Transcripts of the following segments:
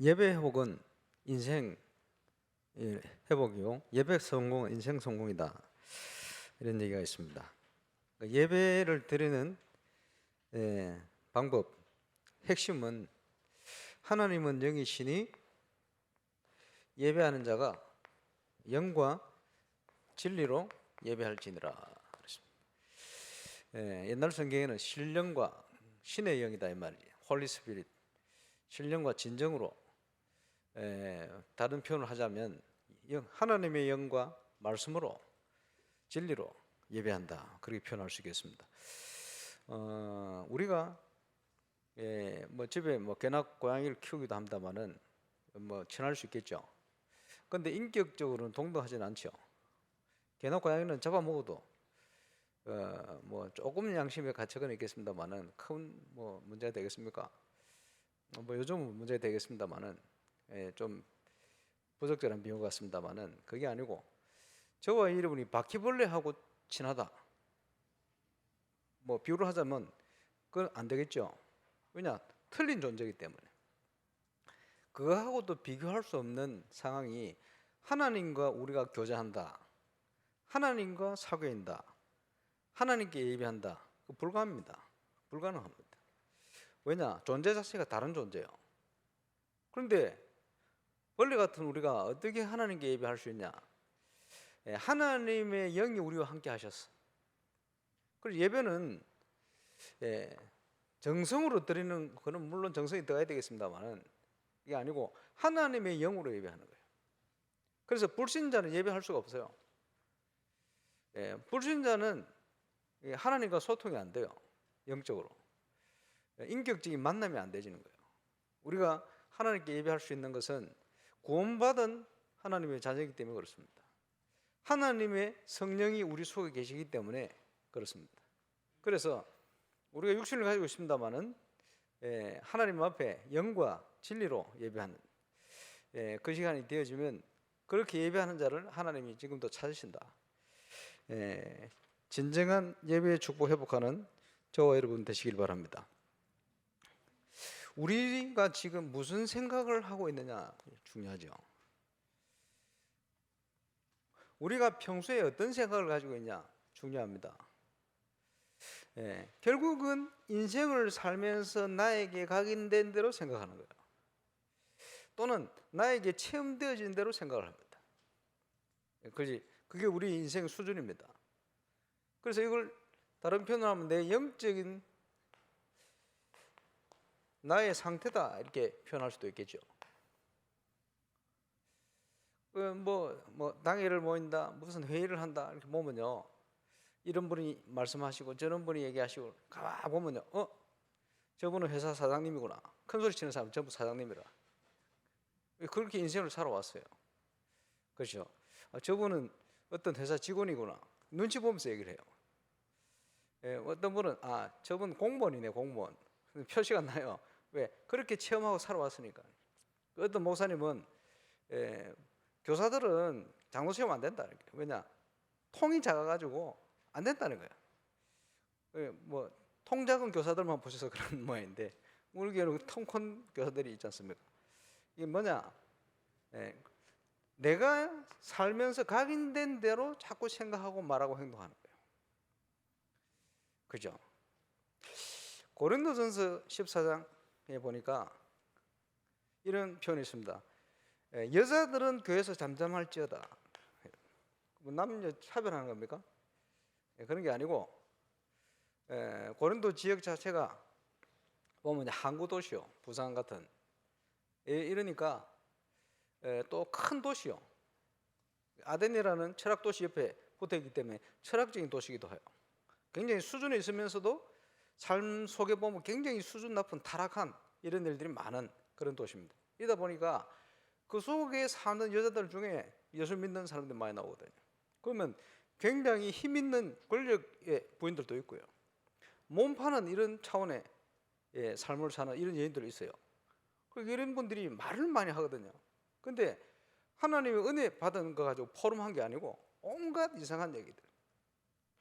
예배 회복은 인생 회복이요. 예배 성공은 인생 성공이다. 이런 얘기가 있습니다. 그러니까 예배를 드리는 방법, 핵심은 하나님은 영이시니 예배하는 자가 영과 진리로 예배할지니라. 그랬습니다. 옛날 성경에는 신령과 신의 영이다 이 말이에요. 홀리 스피릿. 신령과 진정으로 다른 표현을 하자면 하나님의 영과 말씀으로 진리로 예배한다, 그렇게 표현할 수 있겠습니다. 우리가 뭐 집에 뭐 개나 고양이를 키우기도 합니다만은 뭐 친할 수 있겠죠. 그런데 인격적으로는 동등하지는 않죠. 개나 고양이는 잡아먹어도 뭐 조금 양심의 가책은 있겠습니다만은 큰 뭐 문제가 되겠습니까? 뭐 요즘은 문제가 되겠습니다만은 좀 부적절한 비유 같습니다만은 그게 아니고, 저와 여러분이 바퀴벌레하고 친하다, 뭐 비유를 하자면 그건 안 되겠죠. 왜냐? 틀린 존재이기 때문에. 그거하고도 비교할 수 없는 상황이 하나님과 우리가 교제한다, 하나님과 사귐한다, 하나님께 예배한다. 불가합니다. 불가능합니다. 왜냐? 존재 자체가 다른 존재예요. 그런데 벌레 같은 우리가 어떻게 하나님께 예배할 수 있냐? 하나님의 영이 우리와 함께 하셨어. 그래서 예배는 정성으로 드리는 거는 물론 정성이 들어가야 되겠습니다만은 이게 아니고 하나님의 영으로 예배하는 거예요. 그래서 불신자는 예배할 수가 없어요. 불신자는 하나님과 소통이 안 돼요. 영적으로 인격적인 만남이 안 되지는 거예요. 우리가 하나님께 예배할 수 있는 것은 구원받은 하나님의 자녀이기 때문에 그렇습니다. 하나님의 성령이 우리 속에 계시기 때문에 그렇습니다. 그래서 우리가 육신을 가지고 있습니다만은 하나님 앞에 영과 진리로 예배하는 그 시간이 되어지면 그렇게 예배하는 자를 하나님이 지금도 찾으신다. 진정한 예배의 축복 회복하는 저와 여러분 되시길 바랍니다. 우리가 지금 무슨 생각을 하고 있느냐 중요하죠. 우리가 평소에 어떤 생각을 가지고 있냐 중요합니다. 결국은 인생을 살면서 나에게 각인된 대로 생각하는 거예요. 또는 나에게 체험되어진 대로 생각을 합니다. 그게 우리 인생 수준입니다. 그래서 이걸 다른 표현을 하면 내 영적인 나의 상태다, 이렇게 표현할 수도 있겠죠. 당회를 모인다, 무슨 회의를 한다, 이렇게 보면요, 이런 분이 말씀하시고 저런 분이 얘기하시고 가만 보면요, 저분은 회사 사장님이구나. 큰 소리 치는 사람 전부 사장님이라. 그렇게 인생을 살아왔어요. 그렇죠. 저분은 어떤 회사 직원이구나. 눈치 보면서 얘기를 해요. 어떤 분은 저분 공무원이네, 공무원. 표시가 나요. 왜? 그렇게 체험하고 살아왔으니까. 어떤 목사님은 교사들은 장로 체험 안 된다. 왜냐? 통이 작아가지고 안 된다는 거야. 뭐 통 작은 교사들만 보셔서 그런 모양인데 우리 교회는 통 큰 교사들이 있지 않습니까? 이게 뭐냐? 내가 살면서 각인된 대로 자꾸 생각하고 말하고 행동하는 거예요. 그죠? 고린도전서 14장에 보니까 이런 표현이 있습니다. 여자들은 교회에서 잠잠할지어다. 남녀 차별하는 겁니까? 그런 게 아니고, 고린도 지역 자체가 보면 항구 도시요, 부산 같은. 이러니까 또 큰 도시요, 아덴이라는 철학 도시 옆에 붙어 있기 때문에 철학적인 도시이기도 해요. 굉장히 수준이 있으면서도 삶 속에 보면 굉장히 수준 높은 타락한 이런 일들이 많은 그런 도시입니다. 이러다 보니까 그 속에 사는 여자들 중에 예수 믿는 사람들이 많이 나오거든요. 그러면 굉장히 힘 있는 권력의 부인들도 있고요, 몸 파는 이런 차원의 삶을 사는 이런 여인들이 있어요. 이런 분들이 말을 많이 하거든요. 근데 하나님의 은혜 받은 거 가지고 포럼한 게 아니고 온갖 이상한 얘기들,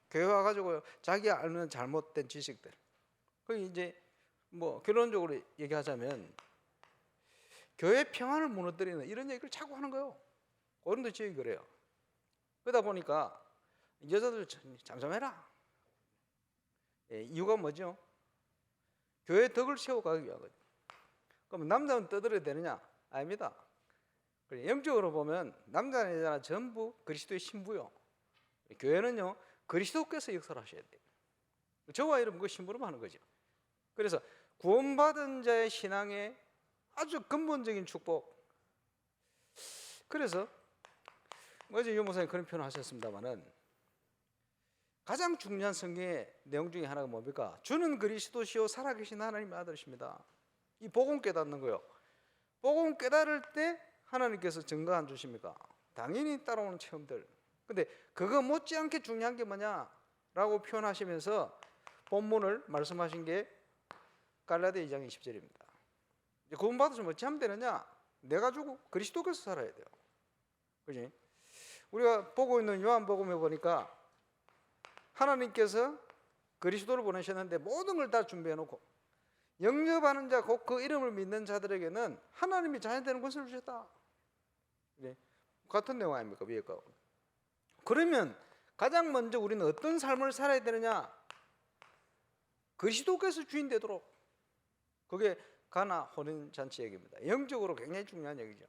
교회 와가지고 자기 알는 잘못된 지식들. 그 이제 뭐 결론적으로 얘기하자면 교회 평안을 무너뜨리는 이런 얘기를 자꾸 하는 거예요. 고린도 지역이 그래요. 그러다 보니까 여자들 잠잠해라. 이유가 뭐죠? 교회 덕을 세워가기 위하거든요. 그럼 남자는 떠들어야 되느냐? 아닙니다. 영적으로 보면 남자나 여자나 전부 그리스도의 신부요. 교회는요 그리스도께서 역사를 하셔야 돼요. 저와 여러분 그 신부로 하는 거죠. 그래서 구원받은 자의 신앙의 아주 근본적인 축복. 그래서 어제 유 목사님 그런 표현을 하셨습니다만은 가장 중요한 성경의 내용 중에 하나가 뭡니까? 주는 그리스도시요 살아계신 하나님의 아들이십니다. 이 복음 깨닫는 거요. 복음 깨달을 때 하나님께서 증거 안 주십니까? 당연히 따라오는 체험들. 근데 그거 못지않게 중요한 게 뭐냐라고 표현하시면서 본문을 말씀하신 게 갈라디아 2장 20절입니다. 구원받으시면 어찌 하면 되느냐? 내가 주고 그리스도께서 살아야 돼요. 그지? 우리가 보고 있는 요한복음에 보니까 하나님께서 그리스도를 보내셨는데 모든 걸 다 준비해 놓고 영접하는 자, 곧 그 이름을 믿는 자들에게는 하나님이 자녀되는 것을 주셨다. 네. 같은 내용 아닙니까? 위에 거. 그러면 가장 먼저 우리는 어떤 삶을 살아야 되느냐? 그리스도께서 주인 되도록. 그게 가나 혼인잔치 얘기입니다. 영적으로 굉장히 중요한 얘기죠.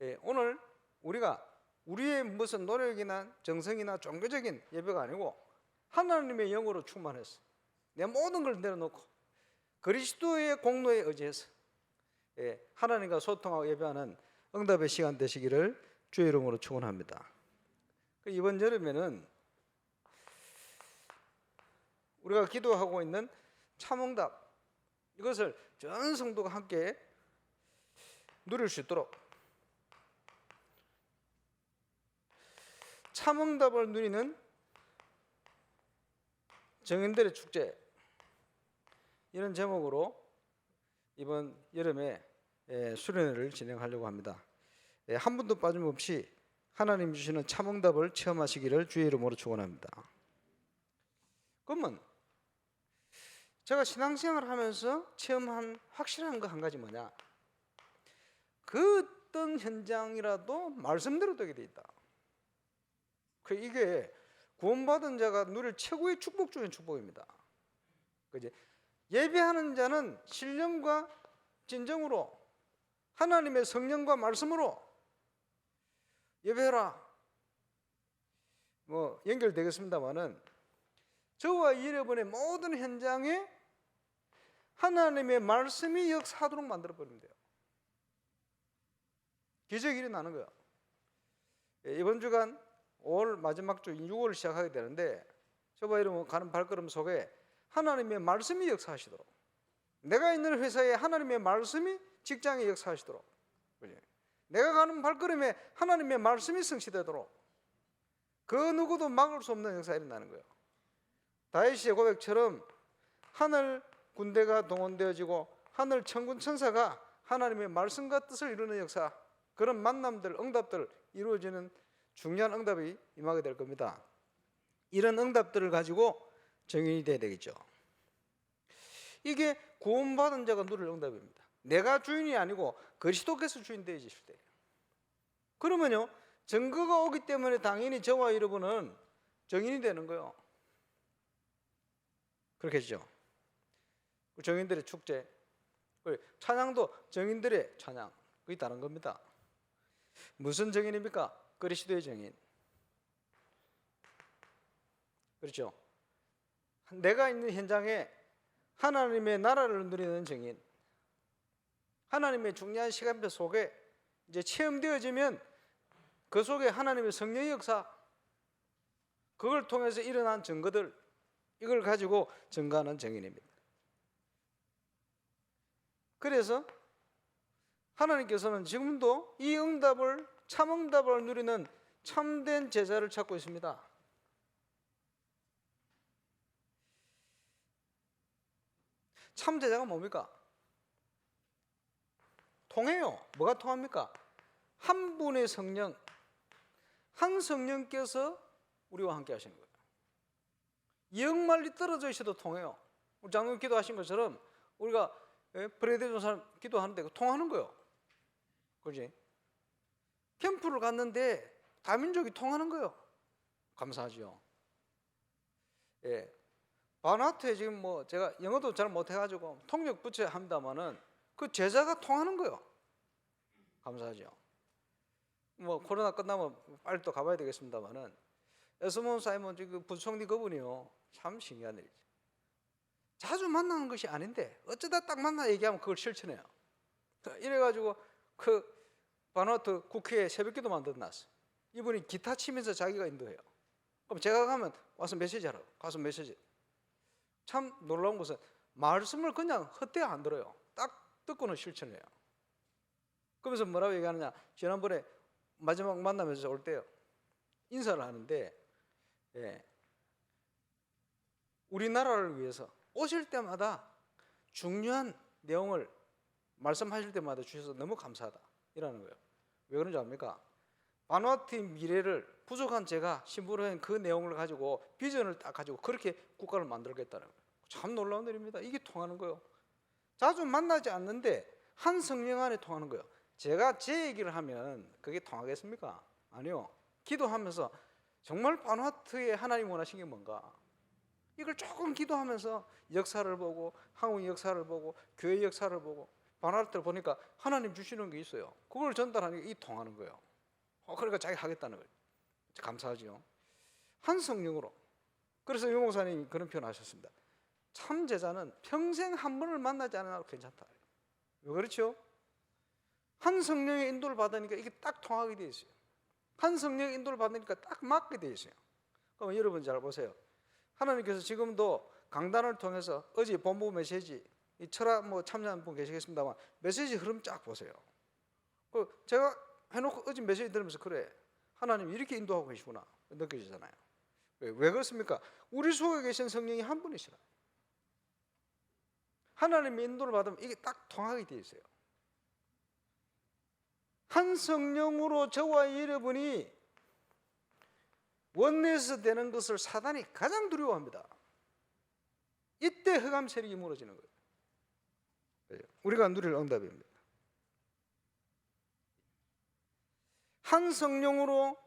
예, 오늘 우리가 우리의 무슨 노력이나 정성이나 종교적인 예배가 아니고 하나님의 영으로 충만해서 내 모든 걸 내려놓고 그리스도의 공로에 의지해서 하나님과 소통하고 예배하는 응답의 시간 되시기를 주의 이름으로 축원합니다. 이번 여름에는 우리가 기도하고 있는 참응답, 이것을 전 성도가 함께 누릴 수 있도록 참응답을 누리는 정인들의 축제, 이런 제목으로 이번 여름에 수련회를 진행하려고 합니다. 한 분도 빠짐없이 하나님 주시는 참응답을 체험하시기를 주의 이름으로 축원합니다. 그러면 제가 신앙생활을 하면서 체험한 확실한 거 한 가지 뭐냐? 그 어떤 현장이라도 말씀대로 되게 돼 있다. 이게 구원받은 자가 누릴 최고의 축복 중의 축복입니다. 그지? 예배하는 자는 신령과 진정으로 하나님의 성령과 말씀으로 예배해라. 뭐 연결되겠습니다만은 저와 여러분의 모든 현장에 하나님의 말씀이 역사하도록 만들어 버리면 돼요. 기적이 일어나는 거예요. 이번 주간 5월 마지막 주 6월 시작하게 되는데 저와 여러분 가는 발걸음 속에 하나님의 말씀이 역사하시도록, 내가 있는 회사에 하나님의 말씀이 직장에 역사하시도록, 내가 가는 발걸음에 하나님의 말씀이 성취되도록 그 누구도 막을 수 없는 역사가 일어나는 거예요. 다윗의 고백처럼 하늘 군대가 동원되어지고 하늘 천군 천사가 하나님의 말씀과 뜻을 이루는 역사, 그런 만남들, 응답들 이루어지는 중요한 응답이 임하게 될 겁니다. 이런 응답들을 가지고 정인이 돼야 되겠죠. 이게 구원받은 자가 누릴 응답입니다. 내가 주인이 아니고 그리스도께서 주인 되어지실 때. 그러면요, 증거가 오기 때문에 당연히 저와 여러분은 정인이 되는 거예요. 그렇겠죠. 정인들의 축제, 찬양도 정인들의 찬양, 그게 다른 겁니다. 무슨 정인입니까? 그리스도의 정인. 그렇죠. 내가 있는 현장에 하나님의 나라를 누리는 정인, 하나님의 중요한 시간표 속에 이제 체험되어지면 그 속에 하나님의 성령의 역사, 그걸 통해서 일어난 증거들, 이걸 가지고 증거하는 정인입니다. 그래서 하나님께서는 지금도 이 응답을, 참응답을 누리는 참된 제자를 찾고 있습니다. 참 제자가 뭡니까? 통해요. 뭐가 통합니까? 한 분의 성령, 한 성령께서 우리와 함께 하시는 거예요. 영말리 떨어져 있어도 통해요. 장로님 기도하신 것처럼 우리가 브레드 준 사람 기도하는데 통하는 거요. 그지? 캠프를 갔는데 다민족이 통하는 거요. 감사하지요. 예. 바누아투에 지금 뭐 제가 영어도 잘 못해가지고 통역 붙여야 합니다만은 그 제자가 통하는 거요. 감사하죠. 뭐 코로나 끝나면 빨리 또 가봐야 되겠습니다만은 에스몬 사이먼 그 부총리 그분이요 참 신기한 일이죠. 자주 만나는 것이 아닌데 어쩌다 딱 만나 얘기하면 그걸 실천해요. 이래가지고 그 바누아투 국회에 새벽기도 만들어놨어. 이분이 기타 치면서 자기가 인도해요. 그럼 제가 가면 와서 메시지 하라고 가서 메시지. 참 놀라운 것은 말씀을 그냥 헛되이 안 들어요. 딱 듣고는 실천해요. 그러면서 뭐라고 얘기하느냐, 지난번에 마지막 만나면서 올 때요 인사를 하는데 우리나라를 위해서 오실 때마다 중요한 내용을 말씀하실 때마다 주셔서 너무 감사하다 이라는 거예요. 왜 그런지 압니까? 바누아투의 미래를 부족한 제가 심부름한 그 내용을 가지고 비전을 딱 가지고 그렇게 국가를 만들겠다는 거예요. 참 놀라운 일입니다. 이게 통하는 거예요. 자주 만나지 않는데 한 성령 안에 통하는 거예요. 제가 제 얘기를 하면 그게 통하겠습니까? 아니요. 기도하면서 정말 바누아투에 하나님 원하신 게 뭔가 이걸 조금 기도하면서 역사를 보고 한국 역사를 보고 교회 역사를 보고 바누아투를 보니까 하나님 주시는 게 있어요. 그걸 전달하니까 이 통하는 거예요. 그러니까 자기 하겠다는 거예요. 감사하죠. 한 성령으로. 그래서 유 목사님이 그런 표현 하셨습니다. 참 제자는 평생 한 번을 만나지 않아도 괜찮다. 왜 그렇죠? 한 성령의 인도를 받으니까 이게 딱 통하게 돼 있어요. 한 성령의 인도를 받으니까 딱 맞게 돼 있어요. 그럼 여러분 잘 보세요. 하나님께서 지금도 강단을 통해서 어제 본부 메시지, 이 철학 뭐 참여한 분 계시겠습니다만 메시지 흐름 쫙 보세요. 그 제가 해놓고 어제 메시지 들으면서 그래 하나님 이렇게 인도하고 계시구나 느껴지잖아요. 왜 그렇습니까? 우리 속에 계신 성령이 한 분이시라. 하나님의 인도를 받으면 이게 딱 통하게 돼 있어요. 한 성령으로 저와 여러분이 원내에서 되는 것을 사단이 가장 두려워합니다. 이때 흑암 세력이 무너지는 거예요. 우리가 누릴 응답입니다. 한 성령으로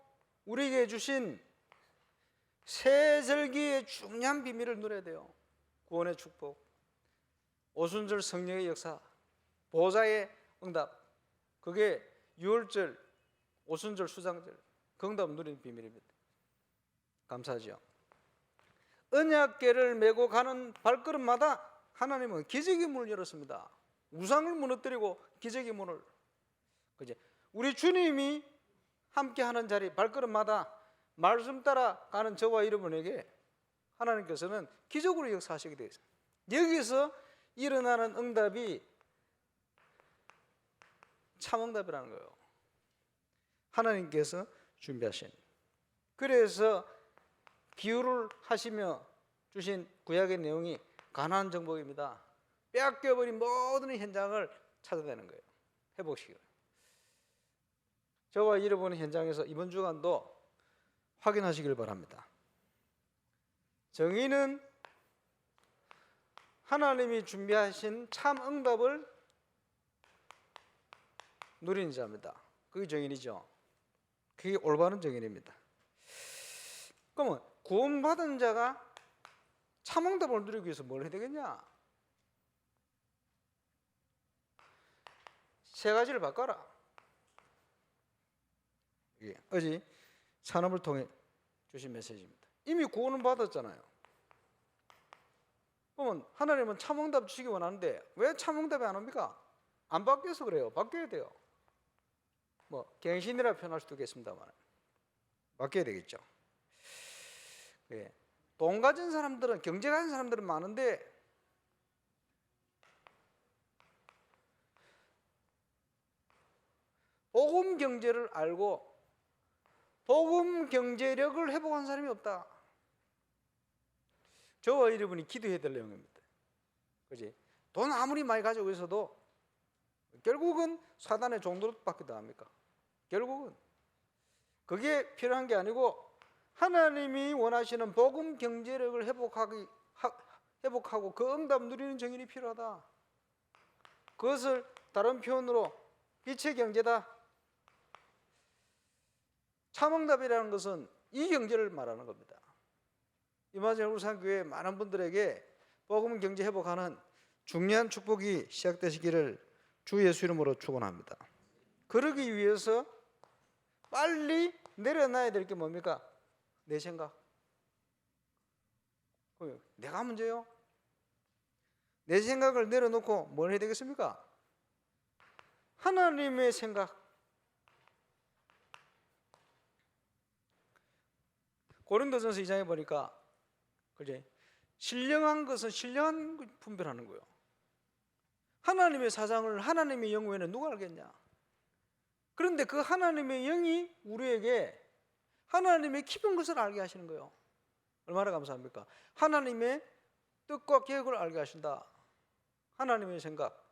우리에게 주신 새 절기의 중요한 비밀을 누려야 돼요. 구원의 축복, 오순절 성령의 역사, 보좌의 응답. 그게 유월절, 오순절, 수장절 그 응답을 누리는 비밀입니다. 감사하죠. 언약궤를 메고 가는 발걸음마다 하나님은 기적의 문을 열었습니다. 우상을 무너뜨리고 기적의 문을. 그죠? 우리 주님이 함께하는 자리 발걸음마다 말씀 따라 가는 저와 여러분에게 하나님께서는 기적으로 역사하시게 되어 있습니다. 여기서 일어나는 응답이 참응답이라는 거예요. 하나님께서 준비하신. 그래서 기후를 하시며 주신 구약의 내용이 가나안 정복입니다. 빼앗겨버린 모든 현장을 찾아내는 거예요. 회복시켜요. 저와 잃어버린 현장에서 이번 주간도 확인하시길 바랍니다. 정의는 하나님이 준비하신 참 응답을 누리는 자입니다. 그게 정인이죠. 그게 올바른 정인입니다. 그러면 구원받은 자가 참 응답을 누리기 위해서 뭘 해야 되겠냐? 세 가지를 바꿔라. 이게 어제 산업을 통해 주신 메시지입니다. 이미 구원은 받았잖아요. 그러면 하나님은 참응답 주시기 원하는데 왜 참응답이 안 옵니까? 안 바뀌어서 그래요. 바뀌어야 돼요. 뭐 갱신이라 표현할 수도 있겠습니다만 바뀌어야 되겠죠. 예. 돈 가진 사람들은, 경제 가진 사람들은 많은데 복음 경제를 알고 복음 경제력을 회복한 사람이 없다. 저와 여러분이 기도해야 될 내용입니다. 그렇지? 돈 아무리 많이 가지고 있어도 결국은 사단의 종도로 받기도 합니까? 결국은 그게 필요한 게 아니고 하나님이 원하시는 복음 경제력을 회복하고 그 응답 누리는 정인이 필요하다. 그것을 다른 표현으로 빛의 경제다. 참응답이라는 것은 이 경제를 말하는 겁니다. 이마지노 울산교회 많은 분들에게 복음 경제 회복하는 중요한 축복이 시작되시기를 주 예수 이름으로 축원합니다. 그러기 위해서 빨리 내려놔야 될 게 뭡니까? 내 생각. 내가 문제요? 내 생각을 내려놓고 뭘 해야 되겠습니까? 하나님의 생각. 고린도전서 2장에 보니까 그지? 신령한 것은 신령한 분별하는 거예요. 하나님의 사상을 하나님의 영 외에는 누가 알겠냐? 그런데 그 하나님의 영이 우리에게 하나님의 깊은 것을 알게 하시는 거예요. 얼마나 감사합니까? 하나님의 뜻과 계획을 알게 하신다. 하나님의 생각.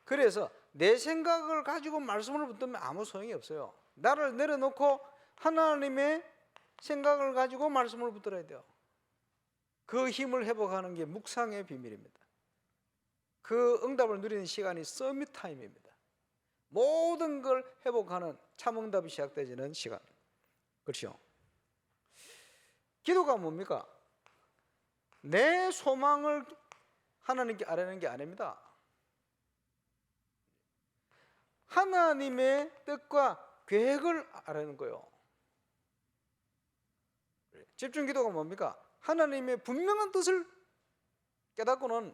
그래서 내 생각을 가지고 말씀을 붙들면 아무 소용이 없어요. 나를 내려놓고 하나님의 생각을 가지고 말씀을 붙들어야 돼요. 그 힘을 회복하는 게 묵상의 비밀입니다. 그 응답을 누리는 시간이 서밋 타임입니다. 모든 걸 회복하는 참응답이 시작되는 시간. 그렇죠? 기도가 뭡니까? 내 소망을 하나님께 아뢰는 게 아닙니다. 하나님의 뜻과 계획을 아뢰는 거예요. 집중 기도가 뭡니까? 하나님의 분명한 뜻을 깨닫고는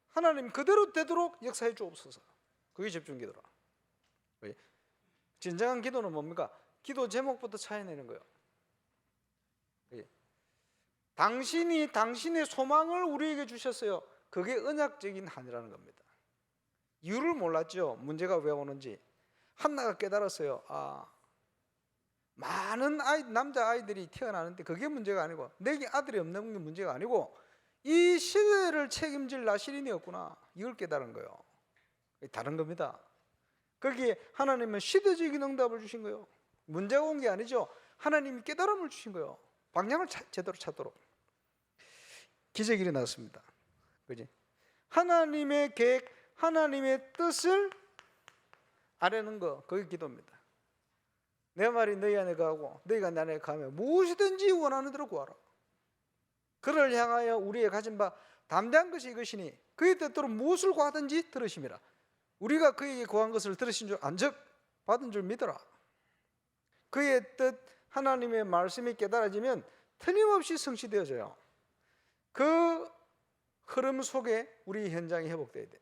하나님 그대로 되도록 역사해 주옵소서. 그게 집중 기도라. 진정한 기도는 뭡니까? 기도 제목부터 찾아내는 거예요. 당신이 당신의 소망을 우리에게 주셨어요. 그게 언약적인 한이라는 겁니다. 이유를 몰랐죠. 문제가 왜 오는지. 한나가 깨달았어요. 많은 남자 아이들이 태어나는데 그게 문제가 아니고, 내게 아들이 없는 게 문제가 아니고 이 시대를 책임질 나시린이 없구나. 이걸 깨달은 거예요. 다른 겁니다. 거기에 하나님은 시대적인 응답을 주신 거예요. 문제가 온 게 아니죠. 하나님이 깨달음을 주신 거예요. 방향을 제대로 찾도록. 기적이 일어났습니다. 그지? 하나님의 계획, 하나님의 뜻을 아뢰는 거, 그게 기도입니다. 내 말이 너희 안에 가고 너희가 내 안에 가면 무엇이든지 원하는 대로 구하라. 그를 향하여 우리의 가진 바 담대한 것이 이것이니 그의 뜻대로 무엇을 구하든지 들으심이라. 우리가 그에게 구한 것을 들으신 줄 안즉 받은 줄 믿어라. 그의 뜻, 하나님의 말씀이 깨달아지면 틀림없이 성취되어져요. 그 흐름 속에 우리 현장이 회복돼야 돼.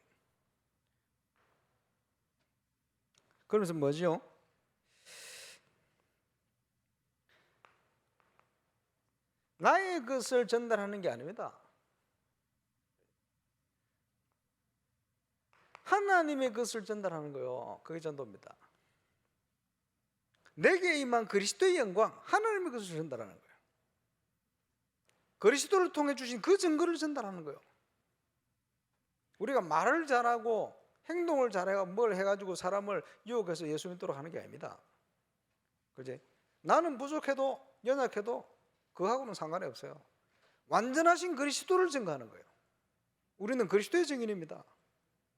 그러면서 뭐죠? 나의 것을 전달하는 게 아닙니다. 하나님의 것을 전달하는 거예요. 그게 전도입니다. 내게 임한 그리스도의 영광, 하나님의 것을 전달하는 거예요. 그리스도를 통해 주신 그 증거를 전달하는 거예요. 우리가 말을 잘하고 행동을 잘해가 뭘 해가지고 사람을 유혹해서 예수 믿도록 하는 게 아닙니다. 그지? 나는 부족해도 연약해도 그하고는 상관이 없어요. 완전하신 그리스도를 증거하는 거예요. 우리는 그리스도의 증인입니다.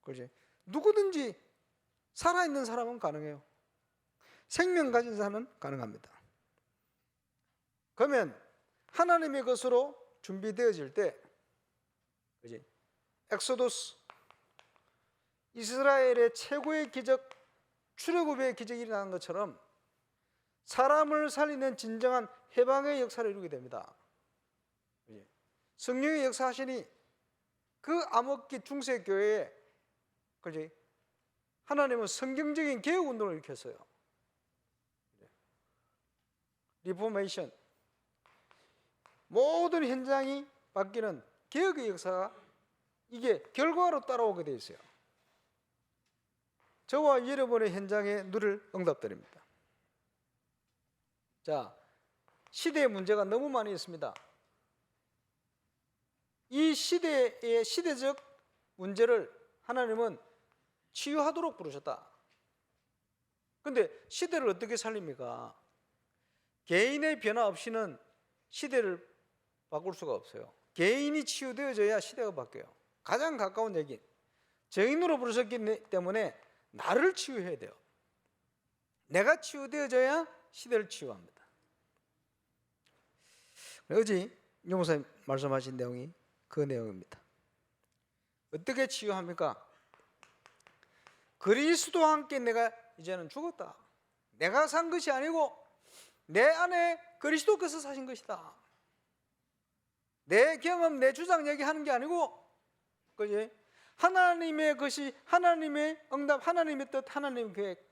그지? 누구든지 살아있는 사람은 가능해요. 생명 가진 사람은 가능합니다. 그러면 하나님의 것으로 준비되어질 때, 그지? 엑소도스, 이스라엘의 최고의 기적, 출애굽의 기적이 일어나는 것처럼 사람을 살리는 진정한 해방의 역사를 이루게 됩니다. 성령의 역사하시니 그 암흑기 중세 교회에, 그지? 하나님은 성경적인 개혁 운동을 일으켰어요. 리포메이션, 모든 현장이 바뀌는 개혁의 역사가 이게 결과로 따라오게 되어 있어요. 저와 여러분의 현장에 누릴 응답들입니다. 자, 시대의 문제가 너무 많이 있습니다. 이 시대의 시대적 문제를 하나님은 치유하도록 부르셨다. 그런데 시대를 어떻게 살립니까? 개인의 변화 없이는 시대를 바꿀 수가 없어요. 개인이 치유되어져야 시대가 바뀌어요. 가장 가까운 얘기, 죄인으로 부르셨기 때문에 나를 치유해야 돼요. 내가 치유되어져야 시대를 치유합니다. 어제 용 목사님 말씀하신 내용이 그 내용입니다. 어떻게 치유합니까? 그리스도와 함께 내가 이제는 죽었다. 내가 산 것이 아니고 내 안에 그리스도께서 사신 것이다. 내 경험, 내 주장 얘기하는 게 아니고, 그지? 하나님의 것이, 하나님의 응답, 하나님의 뜻, 하나님의 계획,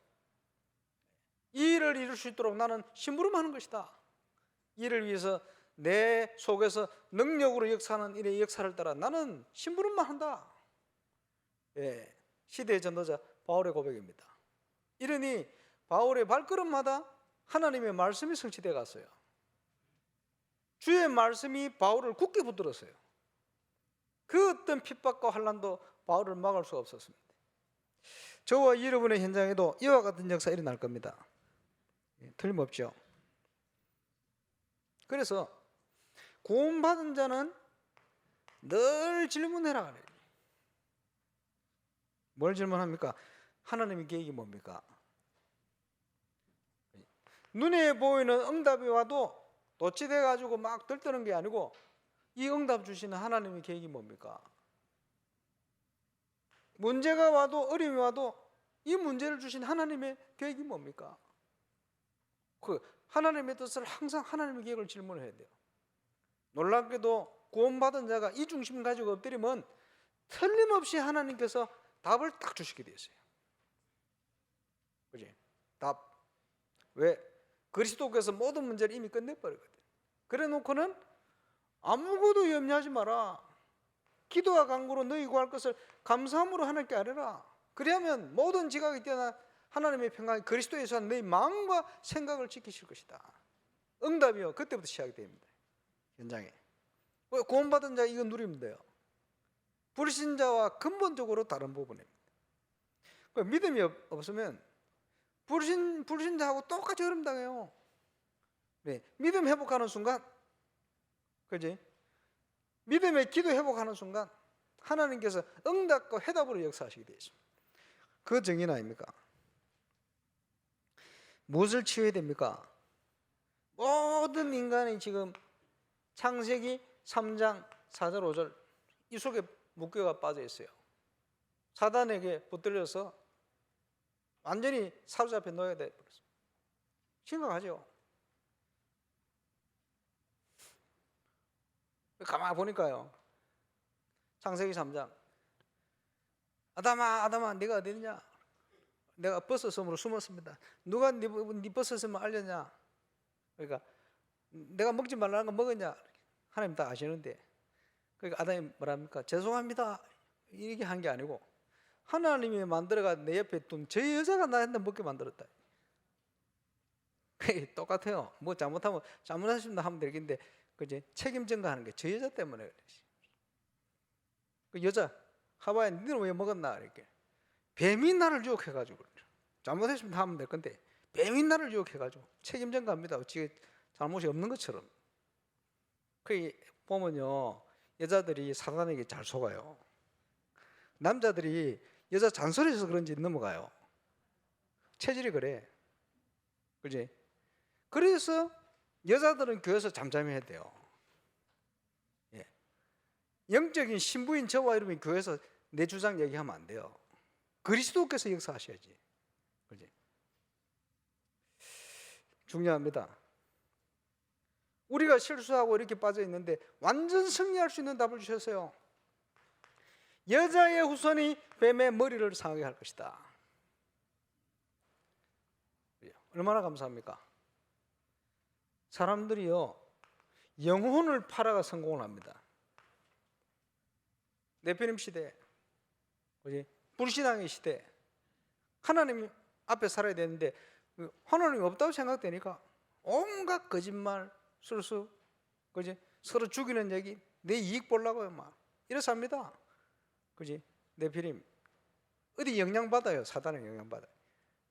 이 일을 이룰 수 있도록 나는 심부름하는 것이다. 이를 위해서 내 속에서 능력으로 역사하는 일의 역사를 따라 나는 심부름만 한다. 예, 시대의 전도자 바울의 고백입니다. 이러니 바울의 발걸음마다 하나님의 말씀이 성취되어 갔어요. 주의 말씀이 바울을 굳게 붙들었어요. 그 어떤 핍박과 환난도 바울을 막을 수 없었습니다. 저와 여러분의 현장에도 이와 같은 역사 일어날 겁니다. 틀림없죠. 그래서 구원받은 자는 늘 질문해라. 뭘 질문합니까? 하나님의 계획이 뭡니까? 눈에 보이는 응답이 와도 도취돼 가지고 막 들뜨는 게 아니고, 이 응답 주시는 하나님의 계획이 뭡니까? 문제가 와도 어려움이 와도 이 문제를 주신 하나님의 계획이 뭡니까? 그 하나님의 뜻을 항상 하나님의 계획을 질문해야 돼요. 놀랍게도 구원받은 자가 이 중심 가지고 엎드리면 틀림없이 하나님께서 답을 딱 주시게 되었어요. 그지? 답. 왜? 그리스도께서 모든 문제를 이미 끝내버리거든. 그래 놓고는 아무것도 염려하지 마라. 기도와 간구로 너희 구할 것을 감사함으로 하나님께 아뢰라. 그리하면 모든 지각이 뛰어난 하나님의 평강이 그리스도에서 너희 마음과 생각을 지키실 것이다. 응답이요, 그때부터 시작이 됩니다. 현장에. 구원받은 자 이거 누리면 돼요. 불신자와 근본적으로 다른 부분입니다. 믿음이 없으면 불신자하고 똑같이 흐름당해요. 네, 믿음 회복하는 순간, 그지? 믿음의 기도 회복하는 순간 하나님께서 응답과 해답으로 역사하시게 되어 있습니다. 그 정의는 아닙니까? 무엇을 치유해야 됩니까? 모든 인간이 지금 창세기 3장 4절 5절 이 속에 묶여가 빠져 있어요. 사단에게 붙들려서 완전히 사로잡혀 놓여야 돼 버렸어요. 심각하죠. 가만히 보니까요, 창세기 3장 아담아 네가 어디 있냐? 내가 버섯섬으로 숨었습니다. 누가 네 버섯섬을 알렸냐? 그러니까 내가 먹지 말라는 거 먹었냐? 하나님 다 아시는데, 그러니까 아담이 뭐랍니까? 죄송합니다 이렇게 한 게 아니고 하나님이 만들어가 내 옆에 둔 저 여자가 나한테 먹게 만들었다. 똑같아요. 뭐 잘못하면 잘못하십니다 하면 되겠는데, 그지? 책임 전가하는 게 저 여자 때문에 그래. 그 여자 하와이 너는 왜 먹었나? 이렇게 뱀이 나를 유혹해가지고, 잘못했으면 하면 될 건데 뱀이 나를 유혹해가지고 책임 전가합니다. 어찌 잘못이 없는 것처럼. 그 보면요, 여자들이 사단에게 잘 속아요. 남자들이 여자 잔소리해서 그런지 넘어가요. 체질이 그래. 그지? 그래서 여자들은 교회에서 잠잠해야 돼요. 예. 영적인 신부인 저와 여러분이 교회에서 내 주장 얘기하면 안 돼요. 그리스도께서 역사하셔야지. 그지? 중요합니다. 우리가 실수하고 이렇게 빠져 있는데 완전 승리할 수 있는 답을 주셨어요. 여자의 후손이 뱀의 머리를 상하게 할 것이다. 얼마나 감사합니까? 사람들이요, 영혼을 팔아가 성공을 합니다. 네피림 시대, 불신앙의 시대, 하나님 앞에 살아야 되는데 하나님이 없다고 생각되니까 온갖 거짓말, 술수, 그지? 서로 죽이는 얘기, 내 이익 보려고요, 막 이래서 합니다. 그지? 네피림 어디 영향받아요. 사단에 영향받아요.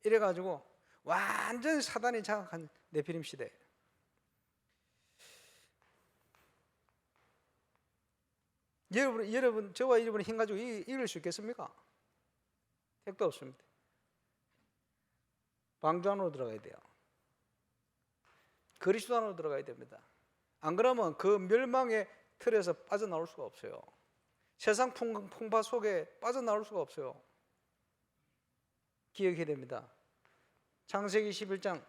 이래가지고 완전히 사단이 장악한 네피림 시대. 여러분 저와 여러분이 힘 가지고 이길 수 있겠습니까? 택도 없습니다. 방주 안으로 들어가야 돼요. 그리스도 안으로 들어가야 됩니다. 안 그러면 그 멸망의 틀에서 빠져나올 수가 없어요. 세상 풍파 속에 빠져나올 수가 없어요. 기억해야 됩니다. 창세기 11장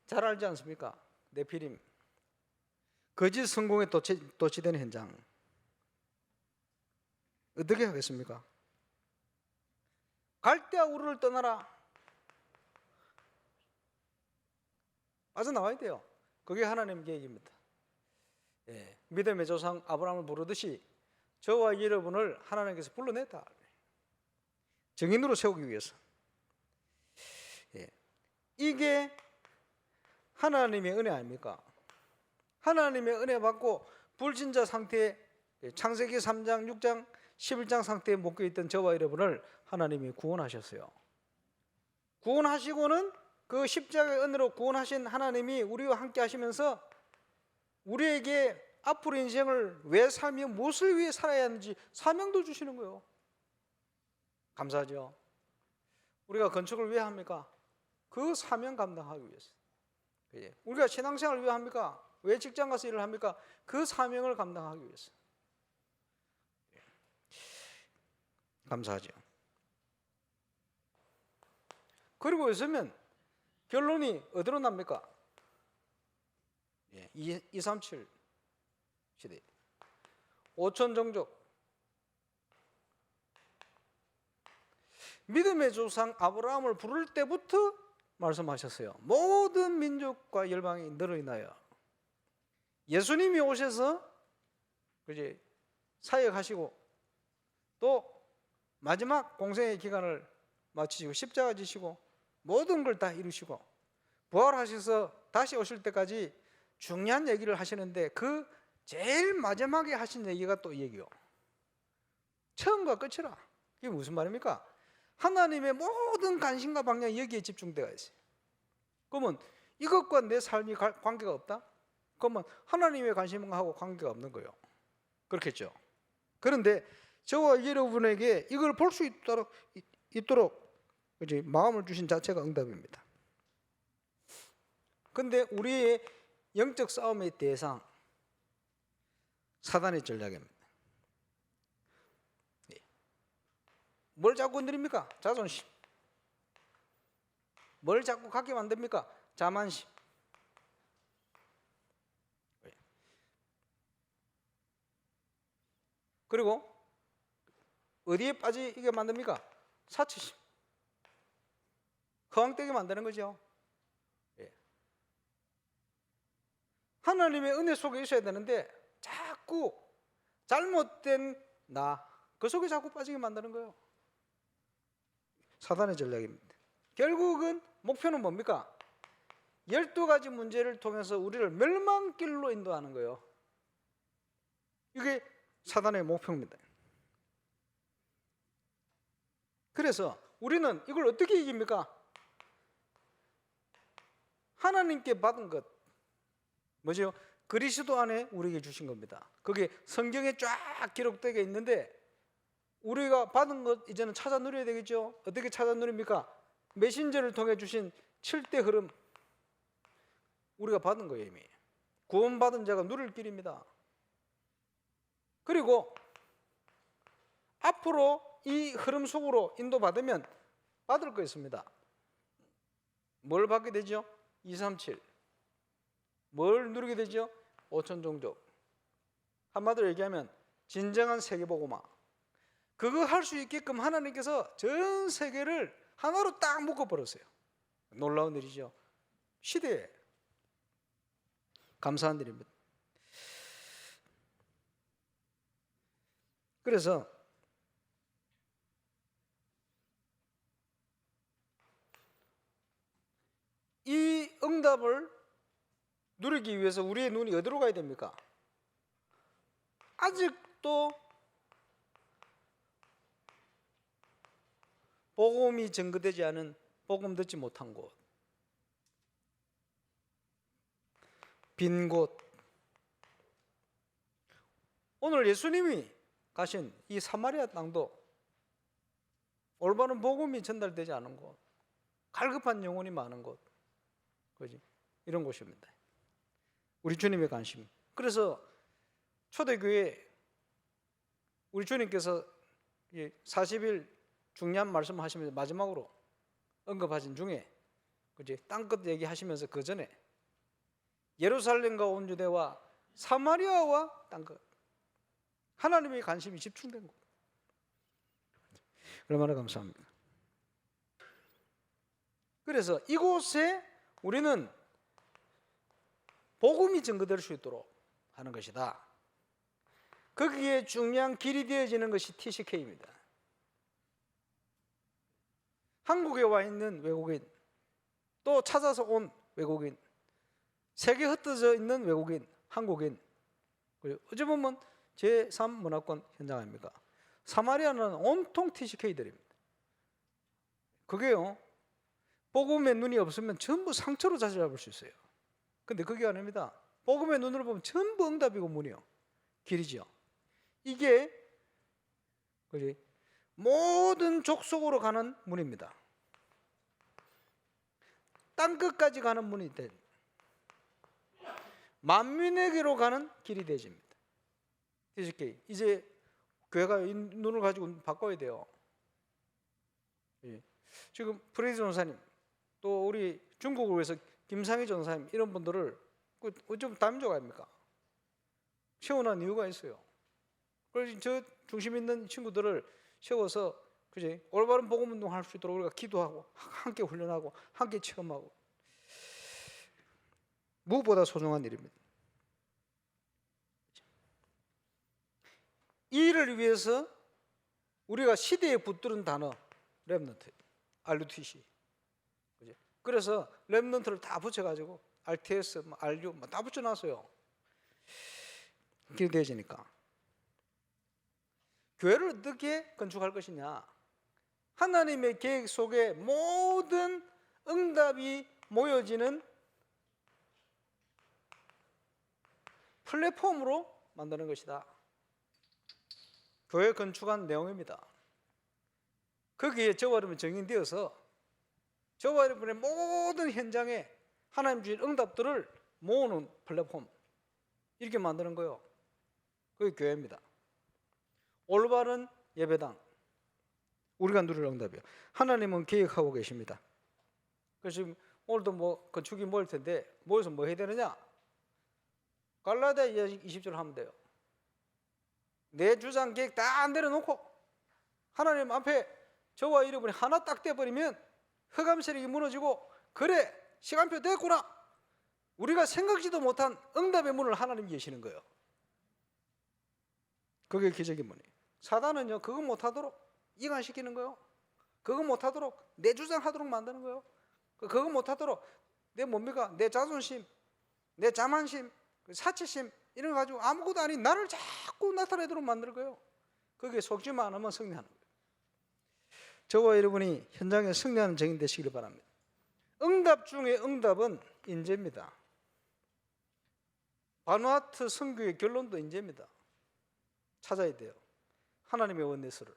잘 알지 않습니까? 네피림 거짓 성공에 도취되는 현장. 어떻게 하겠습니까? 갈대아 우르를 떠나라. 빠져나와야 돼요. 그게 하나님 계획입니다. 예, 믿음의 조상 아브라함을 부르듯이 저와 여러분을 하나님께서 불러냈다. 증인으로 세우기 위해서. 예, 이게 하나님의 은혜 아닙니까? 하나님의 은혜 받고 불신자 상태에 창세기 3장, 6장, 11장 상태에 묶여 있던 저와 여러분을 하나님이 구원하셨어요. 구원하시고는 그 십자가의 은혜로 구원하신 하나님이 우리와 함께 하시면서 우리에게 앞으로 인생을 왜 살며 무엇을 위해 살아야 하는지 사명도 주시는 거예요. 감사하죠. 우리가 건축을 왜 합니까? 그 사명 감당하기 위해서. 우리가 신앙생활을 왜 합니까? 왜 직장 가서 일을 합니까? 그 사명을 감당하기 위해서. 감사하죠. 그리고 있으면 결론이 어디로 납니까? 237 시대 5천 종족 믿음의 조상 아브라함을 부를 때부터 말씀하셨어요. 모든 민족과 열방이 너로 인하여. 예수님이 오셔서 그지 사역하시고 또 마지막 공생의 기간을 마치시고 십자가 지시고 모든 걸 다 이루시고 부활하셔서 다시 오실 때까지 중요한 얘기를 하시는데 그 제일 마지막에 하신 얘기가 또 이 얘기요. 처음과 끝이라. 이게 무슨 말입니까? 하나님의 모든 관심과 방향이 여기에 집중되어 있어요. 그러면 이것과 내 삶이 관계가 없다? 그러면 하나님의 관심하고 관계가 없는 거예요. 그렇겠죠. 그런데 저와 여러분에게 이걸 볼 수 있도록 그치? 마음을 주신 자체가 응답입니다. 그런데 우리의 영적 싸움의 대상 사단의 전략입니다. 뭘 자꾸 건드립니까? 자존심. 뭘 자꾸 갖게 만듭니까? 자만심. 그리고 어디에 빠지게 만듭니까? 사치심. 허황되게 만드는 거죠. 하나님의 은혜 속에 있어야 되는데 자꾸 잘못된 그 속에 자꾸 빠지게 만드는 거예요. 사단의 전략입니다. 결국은 목표는 뭡니까? 12가지 문제를 통해서 우리를 멸망길로 인도하는 거예요. 이게 사단의 목표입니다. 그래서 우리는 이걸 어떻게 이깁니까? 하나님께 받은 것 뭐죠? 그리스도 안에 우리에게 주신 겁니다. 그게 성경에 쫙 기록되어 있는데 우리가 받은 것 이제는 찾아 누려야 되겠죠. 어떻게 찾아 누립니까? 메신저를 통해 주신 7대 흐름 우리가 받은 거예요. 이미 구원받은 자가 누릴 길입니다. 그리고 앞으로 이 흐름 속으로 인도받으면 받을 거 있습니다. 뭘 받게 되죠? 237 뭘 누리게 되죠? 5천 종족. 한마디로 얘기하면 진정한 세계복음화. 그거 할 수 있게끔 하나님께서 전 세계를 하나로 딱 묶어버렸어요. 놀라운 일이죠. 시대에 감사한 일입니다. 그래서 이 응답을 누리기 위해서 우리의 눈이 어디로 가야 됩니까? 아직도 복음이 증거되지 않은 복음 듣지 못한 곳, 빈 곳. 오늘 예수님이 가신 이 사마리아 땅도 올바른 복음이 전달되지 않은 곳, 갈급한 영혼이 많은 곳, 그지? 이런 곳입니다. 우리 주님의 관심. 그래서 초대교회 우리 주님께서 40일 중요한 말씀하시면서 마지막으로 언급하신 중에, 그지? 땅끝 얘기하시면서 그 전에 예루살렘과 온 유대와 사마리아와 땅끝, 하나님의 관심이 집중된 곳. 얼마나 감사합니다. 그래서 이곳에 우리는 복음이 증거될 수 있도록 하는 것이다. 거기에 중요한 길이 되어지는 것이 TCK입니다. 한국에 와 있는 외국인, 또 찾아서 온 외국인, 세계 흩어져 있는 외국인, 한국인, 어찌 보면 제3문화권 현장 아닙니까? 사마리아는 온통 TCK들입니다. 그게요, 복음의 눈이 없으면 전부 상처로 자리 잡을 수 있어요. 근데 그게 아닙니다. 복음의 눈으로 보면 전부 응답이고 문이요, 길이죠. 이게 그지? 모든 족속으로 가는 문입니다. 땅끝까지 가는 문이 된, 만민에게로 가는 길이 되집니다. TCK. 이제 교회가 이 눈을 가지고 바꿔야 돼요. 지금 프레이즈 전사님, 또 우리 중국을 위해서 김상희 전사님, 이런 분들을 어쩜 담임족 아닙니까? 세워놓은 이유가 있어요. 그래서 저 중심 있는 친구들을 세워서, 그지? 올바른 복음 운동할 수 있도록 우리가 기도하고 함께 훈련하고 함께 체험하고, 무엇보다 소중한 일입니다. 이 일을 위해서 우리가 시대에 붙들은 단어 렘넌트, RUTC. 그래서 렘넌트를 다 붙여가지고 RTS, RU 다 붙여놨어요. 기대해지니까. 교회를 어떻게 건축할 것이냐? 하나님의 계획 속에 모든 응답이 모여지는 플랫폼으로 만드는 것이다. 교회 건축한 내용입니다. 거기에 저와 여러분이 정인되어서 저와 여러분의 모든 현장에 하나님 주신 응답들을 모으는 플랫폼, 이렇게 만드는 거예요. 그게 교회입니다. 올바른 예배당, 우리가 누릴 응답이요. 하나님은 계획하고 계십니다. 그래서 지금 오늘도 뭐 건축이 모일 텐데, 모여서 뭐 해야 되느냐? 갈라디아 20절 하면 돼요. 내 주장 계획 다 내려놓고 하나님 앞에 저와 여러분이 하나 딱 돼버리면 흑암 세력이 무너지고, 그래, 시간표 됐구나, 우리가 생각지도 못한 응답의 문을 하나님이 여시는 거예요. 그게 기적의 문이에요. 사단은요, 그거 못하도록 이간시키는 거예요. 그거 못하도록 내 주장하도록 만드는 거예요. 그거 못하도록 내 뭡니까? 내 자존심, 내 자만심, 사치심, 이런 거 가지고 아무것도 아닌 나를 자꾸 나타내도록 만들 거예요. 그게 속지만 않으면 승리하는 거예요. 저와 여러분이 현장에 승리하는 증인 되시길 바랍니다. 응답 중에 응답은 인재입니다. 바누아투 선교의 결론도 인재입니다. 찾아야 돼요. 하나님의 원내스를.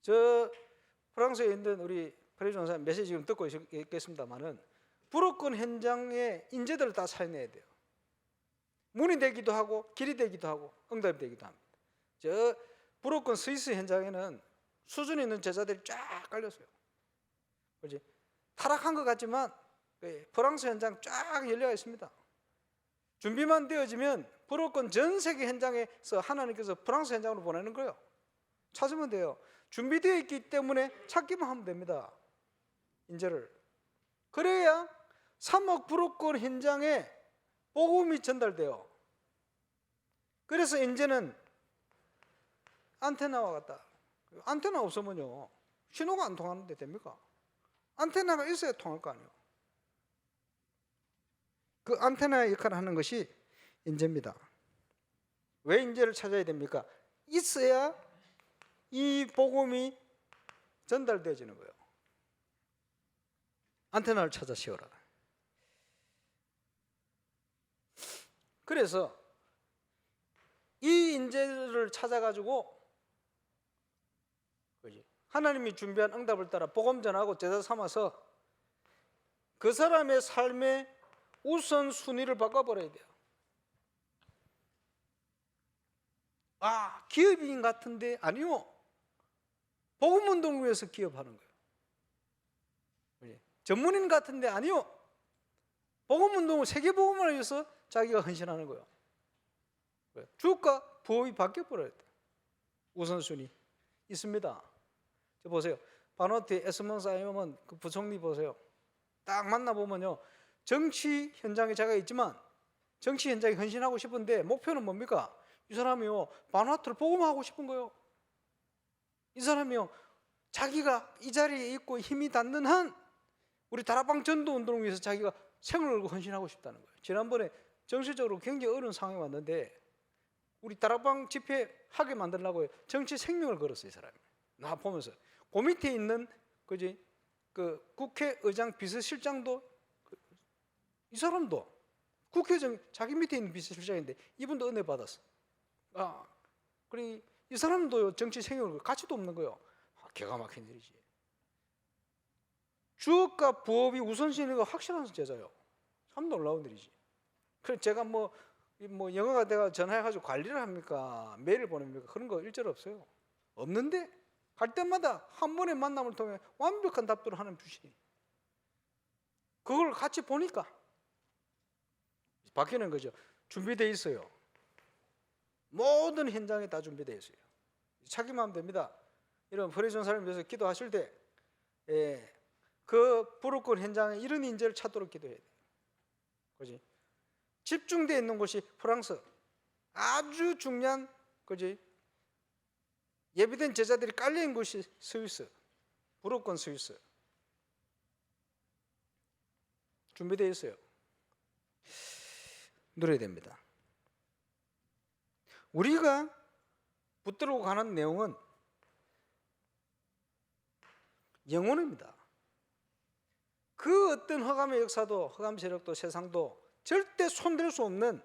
저 프랑스에 있는 우리 프레이즈 전사님 메시지 지금 듣고 있겠습니다만은, 불어권 현장의 인재들을 다 찾아내야 돼요. 문이 되기도 하고 길이 되기도 하고 응답이 되기도 합니다. 저 불어권 스위스 현장에는 수준 있는 제자들이 쫙 깔렸어요. 그렇지? 타락한 것 같지만 프랑스 현장 쫙 열려 있습니다. 준비만 되어지면 불어권 전 세계 현장에서 하나님께서 프랑스 현장으로 보내는 거예요. 찾으면 돼요. 준비되어 있기 때문에 찾기만 하면 됩니다. 인재를. 그래야 3억 불어권 현장에 복음이 전달돼요. 그래서 인재는 안테나와 같다. 안테나 없으면요, 신호가 안 통하는데 됩니까? 안테나가 있어야 통할 거 아니에요. 그 안테나의 역할을 하는 것이 인재입니다. 왜 인재를 찾아야 됩니까? 있어야 이 복음이 전달되어지는 거예요. 안테나를 찾아 씌워라. 그래서 이 인재를 찾아가지고 하나님이 준비한 응답을 따라 복음 전하고 제자 삼아서 그 사람의 삶의 우선순위를 바꿔버려야 돼요. 아, 기업인 같은데 아니요. 복음운동을 위해서 기업하는 거예요. 전문인 같은데 아니요. 복음운동을 세계복음을 위해서 자기가 헌신하는 거예요. 주가 부업이 바뀌어버려야 돼요. 우선순위 있습니다. 저 보세요. 바누아투의 에스먼 사이먼 그 부총리 보세요. 딱 만나보면요, 정치 현장에 제가 있지만 정치 현장에 헌신하고 싶은데 목표는 뭡니까? 이 사람이요, 바누아투를 복음하고 싶은 거예요. 이 사람이요, 자기가 이 자리에 있고 힘이 닿는 한 우리 다락방 전도 운동을 위해서 자기가 생을 걸고 헌신하고 싶다는 거예요. 지난번에 정치적으로 굉장히 어려운 상황이 왔는데 우리 다락방 집회하게 만들려고 정치 생명을 걸었어요. 이 사람이. 나 보면서 그 밑에 있는 그 국회의장 비서실장도 이 사람도 국회의장 자기 밑에 있는 비서실장인데 이분도 은혜 받았어. 아, 그리고 이 사람도 정치 생명을 가치도 없는 거예요. 아, 기가 막힌 일이지. 주업과 부업이 우선순위가 확실한 제자요. 참 놀라운 일이지. 그래서 제가 뭐 영어가 내가 전화해가지고 관리를 합니까? 메일을 보냅니까? 그런 거 일절 없어요. 없는데 갈 때마다 한 번의 만남을 통해 완벽한 답변을 하는 주시니 그걸 같이 보니까 바뀌는 거죠. 준비되어 있어요. 모든 현장에 다 준비되어 있어요. 찾기만 하면 됩니다. 이런 버려진 사람을 위해서 기도하실 때 그 부르권 현장에 이런 인재를 찾도록 기도해야 돼요. 그지? 집중되어 있는 곳이 프랑스, 아주 중요한, 그지? 예비된 제자들이 깔려있는 곳이 스위스, 부르권 스위스. 준비되어 있어요. 누려야 됩니다. 우리가 붙들고 가는 내용은 영혼입니다. 그 어떤 허감의 역사도, 허감 세력도, 세상도 절대 손댈 수 없는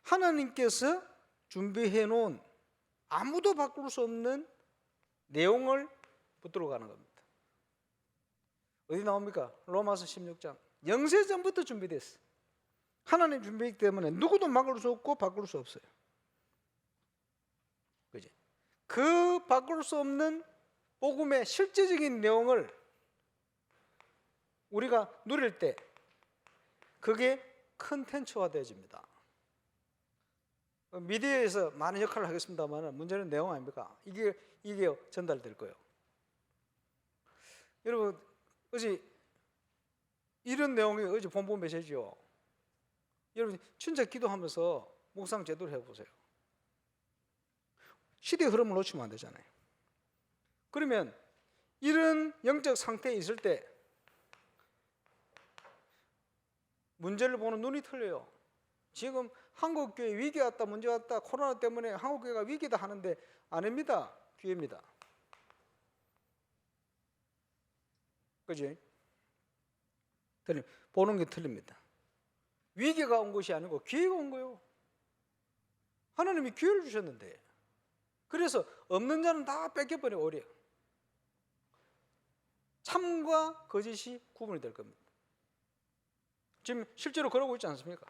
하나님께서 준비해 놓은 아무도 바꿀 수 없는 내용을 붙들고 가는 겁니다. 어디 나옵니까? 로마서 16장. 영세 전부터 준비됐어. 하나님 준비이기 때문에 누구도 막을 수 없고 바꿀 수 없어요. 그지? 그 바꿀 수 없는 복음의 실제적인 내용을 우리가 누릴 때 그게 컨텐츠화 되어집니다. 미디어에서 많은 역할을 하겠습니다만 문제는 내용 아닙니까? 이게 전달될 거예요. 여러분, 어제 이런 내용이 어제 본부 메시지요. 여러분 진짜 기도하면서 묵상 제대로 해보세요. 시대의 흐름을 놓치면 안 되잖아요. 그러면 이런 영적 상태에 있을 때 문제를 보는 눈이 틀려요. 지금 한국교회 위기 왔다, 문제 왔다, 코로나 때문에 한국교회가 위기다 하는데 아닙니다. 기회입니다. 그지? 보는 게 틀립니다. 위기가 온 것이 아니고 기회가 온 거예요. 하나님이 기회를 주셨는데 그래서 없는 자는 다 뺏겨버려 오려. 참과 거짓이 구분이 될 겁니다. 지금 실제로 그러고 있지 않습니까?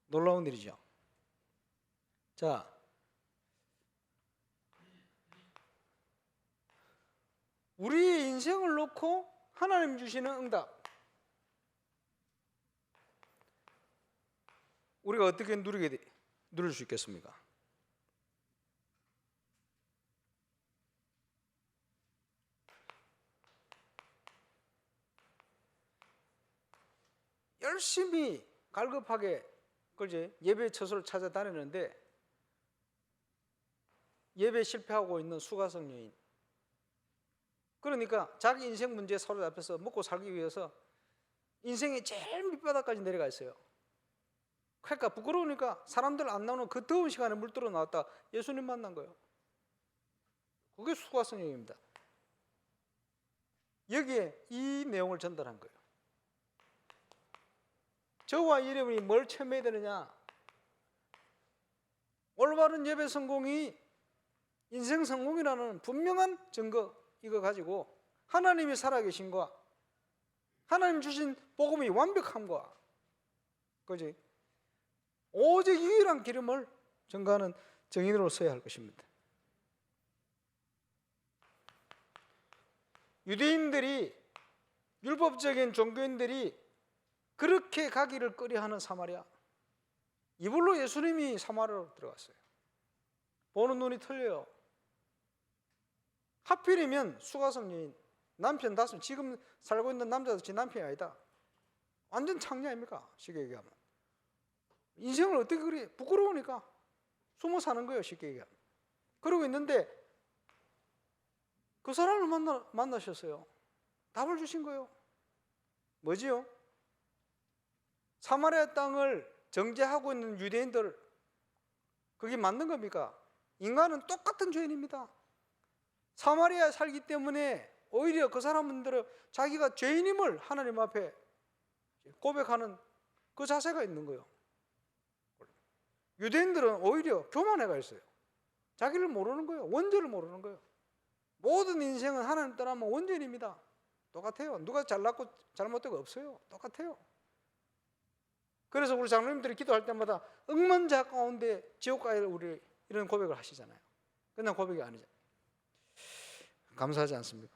놀라운 일이죠. 자, 우리의 인생을 놓고 하나님 주시는 응답, 우리가 어떻게 누릴 수 있겠습니까? 열심히 갈급하게 그지 예배 처소를 찾아다니는데 예배 실패하고 있는 수가성 여인, 그러니까 자기 인생 문제에 사로잡혀서 먹고 살기 위해서 인생의 제일 밑바닥까지 내려가 있어요. 그러니까 부끄러우니까 사람들 안 나오는 그 더운 시간에 물들어 나왔다 예수님 만난 거예요. 그게 수가성 여인입니다. 여기에 이 내용을 전달한 거예요. 저와 여러분이 뭘 체험해야 되느냐? 올바른 예배 성공이 인생 성공이라는 분명한 증거, 이거 가지고 하나님이 살아계신과 하나님 주신 복음이 완벽함과, 그지? 오직 유일한 기름을 전가하는 증인으로 서야 할 것입니다. 유대인들이, 율법적인 종교인들이 그렇게 가기를 꺼려하는 사마리아, 이불로 예수님이 사마리아로 들어갔어요. 보는 눈이 틀려요. 하필이면 수가성 여인, 남편 다섯, 지금 살고 있는 남자도 지 남편이 아니다. 완전 창녀 아닙니까? 쉽게 얘기하면. 인생을 어떻게 그리 부끄러우니까 숨어 사는 거예요, 쉽게 얘기하면. 그러고 있는데 그 사람을 만나셨어요. 답을 주신 거예요. 뭐지요? 사마리아 땅을 정죄하고 있는 유대인들, 그게 맞는 겁니까? 인간은 똑같은 죄인입니다. 사마리아에 살기 때문에 오히려 그 사람들은 자기가 죄인임을 하나님 앞에 고백하는 그 자세가 있는 거예요. 유대인들은 오히려 교만해가 있어요. 자기를 모르는 거예요. 원죄를 모르는 거예요. 모든 인생은 하나님 따라하면 원죄입니다. 똑같아요. 누가 잘났고 잘못되고 없어요. 똑같아요. 그래서 우리 장로님들이 기도할 때마다 억만자 가운데 지옥 가야 우리 이런 고백을 하시잖아요. 그냥 고백이 아니죠. 감사하지 않습니까?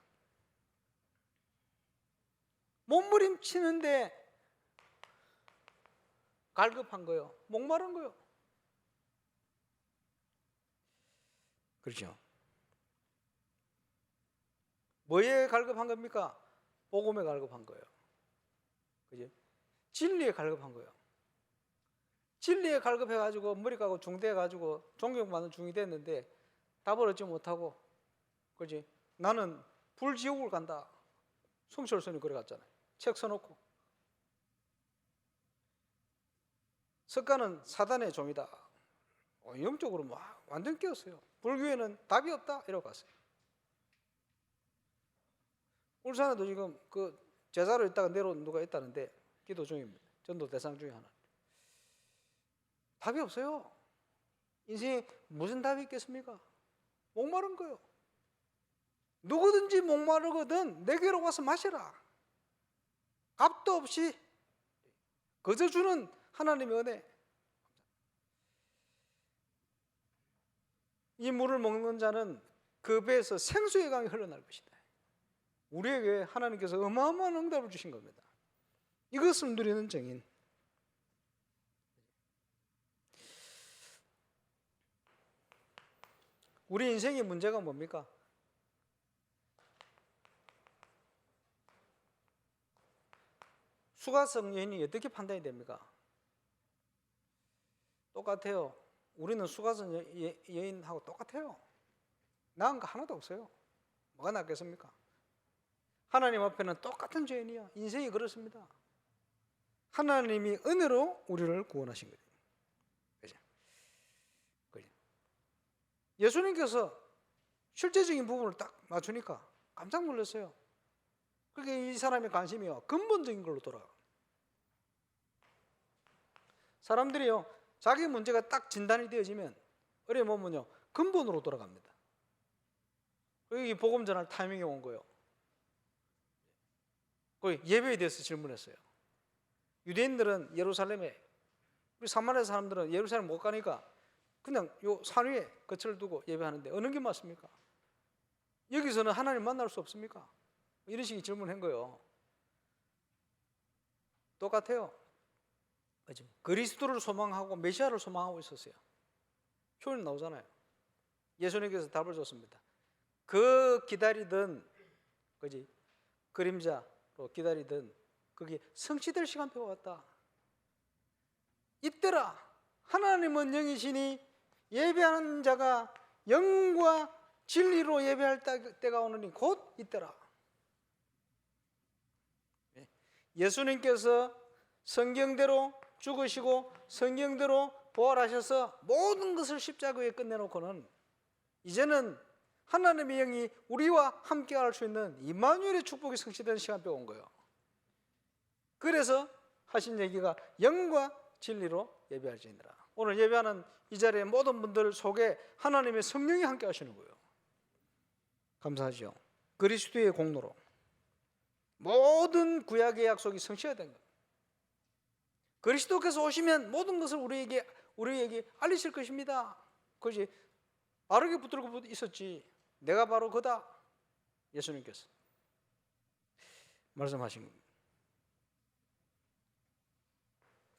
몸부림치는데 갈급한 거예요. 목마른 거예요. 그렇죠. 뭐에 갈급한 겁니까? 복음에 갈급한 거예요. 그죠? 진리에 갈급한 거예요. 진리에 갈급해가지고 머리 까고 중대해가지고 존경받는 중이 됐는데 답을 얻지 못하고, 그지? 나는 불지옥을 간다. 성철선이 그래 갔잖아요. 책 써놓고. 석가는 사단의 종이다. 영적으로 막 완전 깨었어요. 불교에는 답이 없다 이러고 갔어요. 울산에도 지금 그 제자로 있다가 내려온 누가 있다는데 기도 중입니다. 전도 대상 중에 하나. 답이 없어요. 인생에 무슨 답이 있겠습니까? 목마른 거예요. 누구든지 목마르거든 내게로 와서 마시라. 값도 없이 거저 주는 하나님의 은혜. 이 물을 먹는 자는 그 배에서 생수의 강이 흘러날 것이다. 우리에게 하나님께서 어마어마한 응답을 주신 겁니다. 이것을 누리는 증인. 우리 인생의 문제가 뭡니까? 수가성 여인이 어떻게 판단이 됩니까? 똑같아요. 우리는 수가성 여인하고 똑같아요. 나은 거 하나도 없어요. 뭐가 낫겠습니까? 하나님 앞에는 똑같은 죄인이야. 인생이 그렇습니다. 하나님이 은혜로 우리를 구원하신 거예요. 그죠? 예수님께서 실제적인 부분을 딱 맞추니까 깜짝 놀랐어요. 그게 이 사람의 관심이요, 근본적인 걸로 돌아가. 사람들이요, 자기 문제가 딱 진단이 되어지면 어려우면요 근본으로 돌아갑니다. 여기 복음 전할 타이밍이 온 거예요. 그 예배에 대해서 질문했어요. 유대인들은 예루살렘에, 우리 사마리아 사람들은 예루살렘 못 가니까 그냥 요 산 위에 거처를 두고 예배하는데 어느 게 맞습니까? 여기서는 하나님 만날 수 없습니까? 이런 식의 질문한 거예요. 똑같아요. 그리스도를 소망하고 메시아를 소망하고 있었어요. 표현이 나오잖아요. 예수님께서 답을 줬습니다. 그 기다리던, 그지? 그림자로 기다리던 그게 성취될 시간표가 왔다. 이때라 하나님은 영이시니 예배하는 자가 영과 진리로 예배할 때가 오느니 곧 이때라. 예수님께서 성경대로 죽으시고 성경대로 부활하셔서 모든 것을 십자가에 끝내놓고는 이제는 하나님의 영이 우리와 함께 할 수 있는 임마누엘의 축복이 성취되는 시간표가 온 거예요. 그래서 하신 얘기가 영과 진리로 예배할지니라. 오늘 예배하는 이 자리에 모든 분들 속에 하나님의 성령이 함께 하시는 거예요. 감사하죠. 그리스도의 공로로 모든 구약의 약속이 성취된 거예요. 그리스도께서 오시면 모든 것을 우리에게 알리실 것입니다. 그것이 바르게 붙들고 있었지. 내가 바로 그다. 예수님께서 말씀하신 겁니다.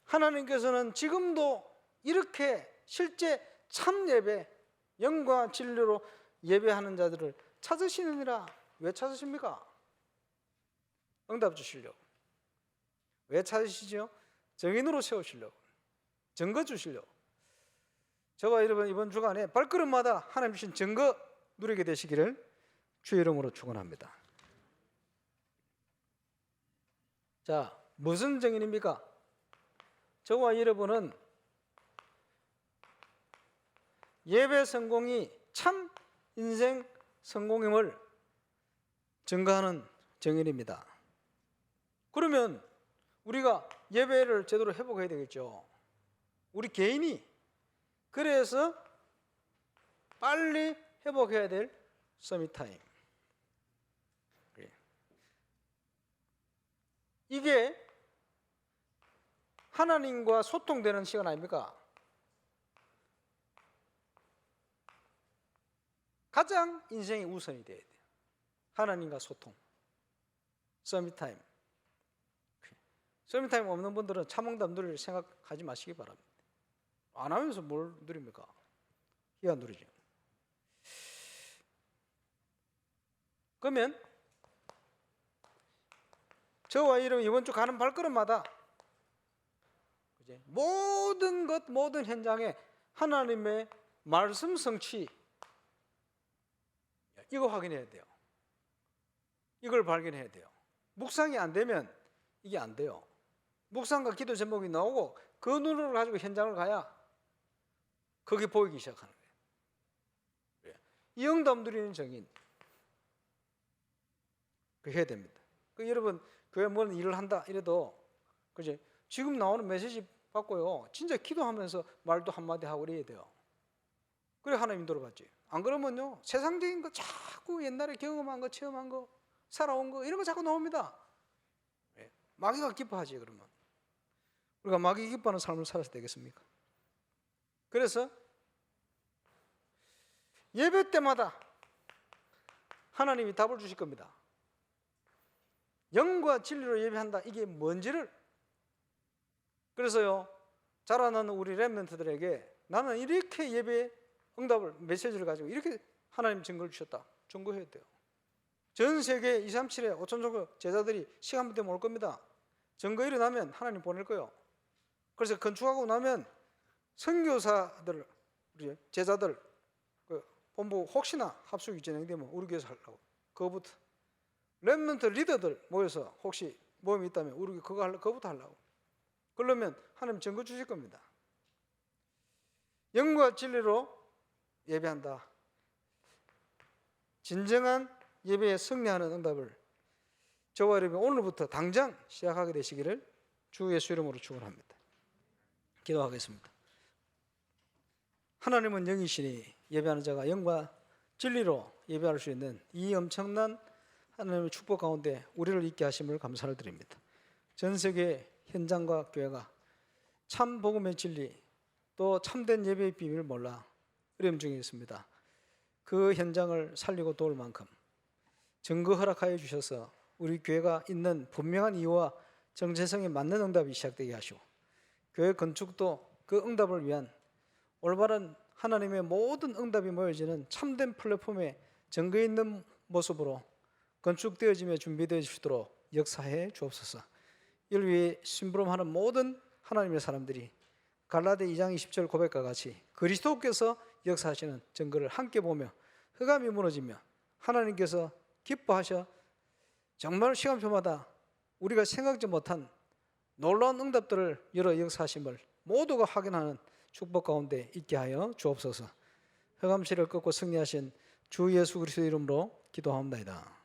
하나님께서는 지금도 이렇게 실제 참 예배, 영과 진리로 예배하는 자들을 찾으시느니라. 왜 찾으십니까? 응답 주시려고. 왜 찾으시죠? 정인으로 세우시려고, 증거 주시려고. 저와 여러분 이번 주간에 발걸음마다 하나님 주신 증거 누리게 되시기를 주의 이름으로 축원합니다. 자, 무슨 증인입니까? 저와 여러분은 예배 성공이 참 인생 성공임을 증거하는 증인입니다. 그러면 우리가 예배를 제대로 회복해야 되겠죠. 우리 개인이. 그래서 빨리 회복해야 될 서밋타임. 이게 하나님과 소통되는 시간 아닙니까? 가장 인생의 우선이 돼야 돼요. 하나님과 소통. 서밋타임. 서밋타임 없는 분들은 참응답 누릴 생각하지 마시기 바랍니다. 안 하면서 뭘 누립니까? 기가 누리죠. 그러면 저와 여러분 이번 주 가는 발걸음마다 모든 것, 모든 현장에 하나님의 말씀 성취, 이거 확인해야 돼요. 이걸 발견해야 돼요. 묵상이 안 되면 이게 안 돼요. 묵상과 기도 제목이 나오고 그 눈으로 가지고 현장을 가야 거기 보이기 시작하는 거예요. 이 응답 누리는 정인. 그 해야 됩니다. 여러분 교회 뭘 일을 한다 이래도 그죠? 지금 나오는 메시지 받고요. 진짜 기도하면서 말도 한마디 하고 이래야 돼요. 그래 하나님 들어봤지. 안 그러면요 세상적인 거 자꾸 옛날에 경험한 거, 체험한 거, 살아온 거 이런 거 자꾸 나옵니다. 마귀가 기뻐하지. 그러면 우리가 마귀 기뻐하는 삶을 살아서 되겠습니까? 그래서 예배 때마다 하나님이 답을 주실 겁니다. 영과 진리로 예배한다. 이게 뭔지를. 그래서요 자라나는 우리 렘넌트들에게 나는 이렇게 예배 응답을 메시지를 가지고 이렇게 하나님 증거를 주셨다. 증거해야 돼요. 전 세계 237에 5천 정도 제자들이 시간 되면 올 겁니다. 증거 일어나면 하나님 보낼 거예요. 그래서 건축하고 나면 선교사들, 우리 제자들, 그 본부 혹시나 합숙이 진행되면 우리 교회에서 하려고. 그거부터 렘넌트 리더들 모여서 혹시 모임이 있다면 우리 그거부터 하려고. 그러면 하나님 증거 주실 겁니다. 영과 진리로 예배한다. 진정한 예배에 승리하는 응답을 저와 여러분이 오늘부터 당장 시작하게 되시기를 주 예수 이름으로 축원합니다. 기도하겠습니다. 하나님은 영이시니 예배하는 자가 영과 진리로 예배할 수 있는 이 엄청난 하나님의 축복 가운데 우리를 있게 하심을 감사를 드립니다. 전 세계 현장과 교회가 참 복음의 진리 또 참된 예배의 비밀을 몰라 어려움 중에 있습니다. 그 현장을 살리고 도울 만큼 증거 허락하여 주셔서 우리 교회가 있는 분명한 이유와 정체성에 맞는 응답이 시작되게 하시고 교회 건축도 그 응답을 위한 올바른 하나님의 모든 응답이 모여지는 참된 플랫폼에 증거 있는 모습으로 건축되어지며 준비되어지도록 역사해 주옵소서. 이를 위해 심부름하는 모든 하나님의 사람들이 갈라디 2장 20절 고백과 같이 그리스도께서 역사하시는 증거를 함께 보며 흑암이 무너지며 하나님께서 기뻐하셔 정말 시간표마다 우리가 생각지 못한 놀라운 응답들을 열어 역사하심을 모두가 확인하는 축복 가운데 있게 하여 주옵소서. 흑암실을 꺾고 승리하신 주 예수 그리스도 이름으로 기도합니다.